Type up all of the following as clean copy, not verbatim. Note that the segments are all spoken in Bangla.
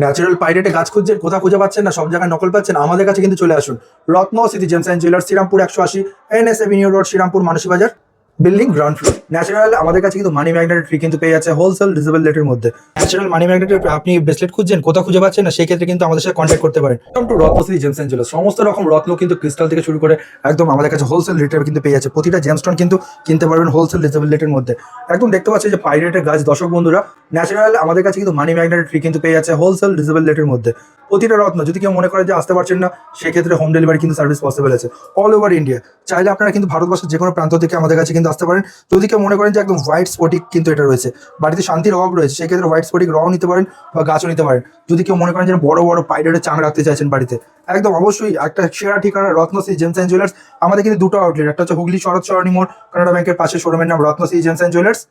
ন্যাচারাল পাইরেটে গাছ খুঁজছেন, কোথাও খুঁজে পাচ্ছেন না, সব জায়গায় নকল পাচ্ছেন, আমাদের কাছে কিন্তু চলে আসুন। Ratna city gems and jewellers, Srirampur 180, NS avenue road, Srirampur Mansi Bazar, building ground floor. Natural আমাদের কাছে কিন্তু মানি ম্যাগনেটের ট্রি কিন্তু পেয়ে যাচ্ছে হোলসেল ডিজেবল রেটের মধ্যে। ন্যাচারাল মানি ম্যাগনেটের আপনি ব্রেসলেট খুঁজছেন, কোথাও খুঁজে পাচ্ছেন না, সেই ক্ষেত্রে কিন্তু আমাদের সাথে কন্ট্যাক্ট করতে পারেন। Welcome to Ratna city gems and jewellers. সমস্ত রকম রত্ন কিন্তু ক্রিস্টাল থেকে শুরু করে একদম আমাদের কাছে হোলসেল রেটে কিন্তু পেয়ে যাচ্ছে। প্রতিটা জেমস্টোন কিন্তু কিনতে পারবেন হোলসেল ডিজেবল রেটের মধ্যে। একদম দেখতে পাচ্ছি যে পাইরেটের গাছ, দর্শক বন্ধুরা, ন্যাচারাল আমাদের কাছে কিন্তু মানি ম্যাগনেটের ট্রি কিন্তু পেয়ে যাচ্ছে হোলসেল ডিজেবল রেটের মধ্যে। প্রতিটা রত্ন যদি কেউ মনে করে যে আসতে পারছেন না, সেক্ষেত্রে হোম ডেলিভারি কিন্তু সার্ভিস পসিবল আছে অল ওভার ইন্ডিয়া। চাইলে আপনারা কিন্তু ভারতবর্ষের যে কোনো প্রান্ত থেকে আমাদের কাছে কিন্তু আসতে পারেন। যদি কেউ মনে করেন যে একদম হোয়াইট স্ফটিক কিন্তু এটা রয়েছে, বাড়িতে শান্তির অভাব রয়েছে, সেক্ষেত্রে হোয়াইট স্ফটিক রও নিতে পারেন বা গাছও নিতে পারেন। যদি কেউ মনে করেন যে বড় বড় পাইরেটের চাং রাখতে চাইছেন বাড়িতে, একদম অবশ্যই একটা সেরা ঠিকানা রত্ন সিটি জেমস অ্যান্ড জুয়েলার্স। আমাদের কিন্তু দুটো আউটলেট, একটা হচ্ছে হুগলি শরৎ সরণি মোড়, কানাডা ব্যাংকের পাশে শোরুমের নাম Ratna city gems and jewellers.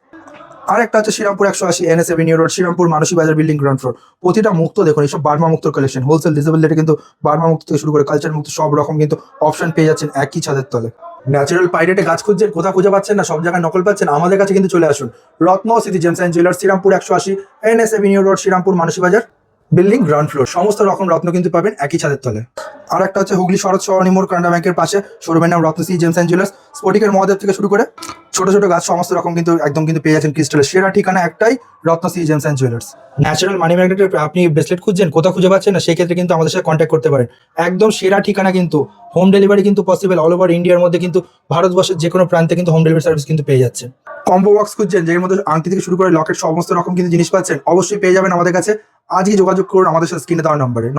আর একটা হচ্ছে Srirampur 180, NS avenue road, Srirampur Mansi Bazar, building ground floor. প্রতিটা মুক্ত দেখুন, এইসব বার্মা মুক্ত কালেকশন, হোলসেল ডিজেবল রেটে কিন্তু বার্মা মুক্ত থেকে শুরু করে কালচার মুক্ত সব রকম কিন্তু অপশন পেয়ে যাচ্ছেন একই ছাদের তলে। ন্যাচারাল পাইরেটে গাছ খুঁজছেন, কোথাও খুঁজে পাচ্ছেন না, সব জায়গায় নকল পাচ্ছেন, আমাদের কাছে কিন্তু চলে আসুন। Ratna city gems and jewellers, Srirampur 180, NS avenue road, Srirampur Mansi Bazar, building ground floor. সমস্ত রকম রত্ন কিন্তু পাবেন একই ছাদের তলে। আর একটা হচ্ছে হুগলি শরৎ সরণি মোড়, কানাডা ব্যাংকের পাশে শোরুমের নাম Ratna city gems and jewellers. স্ফটিকের মহাদেব থেকে শুরু করে ছোট ছোট গাছ সমস্ত রকম কিন্তু একদম কিন্তু পেয়ে যাচ্ছেন ক্রিস্টালের। সেরা ঠিকানা একটাই, Ratna city gems and jewellers. Natural money ম্যাগনেটের আপনি ব্রেসলেট খুঁজছেন, কোথাও খুঁজে পাচ্ছেন না, সেই ক্ষেত্রে কিন্তু আমাদের সাথে কন্ট্যাক্ট করতে পারেন। একদম সেরা ঠিকানা কিন্তু, হোম ডেলিভারি কিন্তু পসিবল অল ওভার ইন্ডিয়ার মধ্যে, কিন্তু ভারতবর্ষের যে কোনো প্রান্তে কিন্তু হোম ডেলিভারি সার্ভিস কিন্তু পেয়ে যাচ্ছে। কম্বো বক্স খুঁজছেন, যের মধ্যে আংটি থেকে শুরু করে লকেট সমস্ত রকম কিন্তু জিনিস পাচ্ছেন, অবশ্যই পেয়ে যাবেন আমাদের কাছে। আজই যোগাযোগ করুন আমাদের সাথে স্ক্রিনে দেওয়া নম্বরে।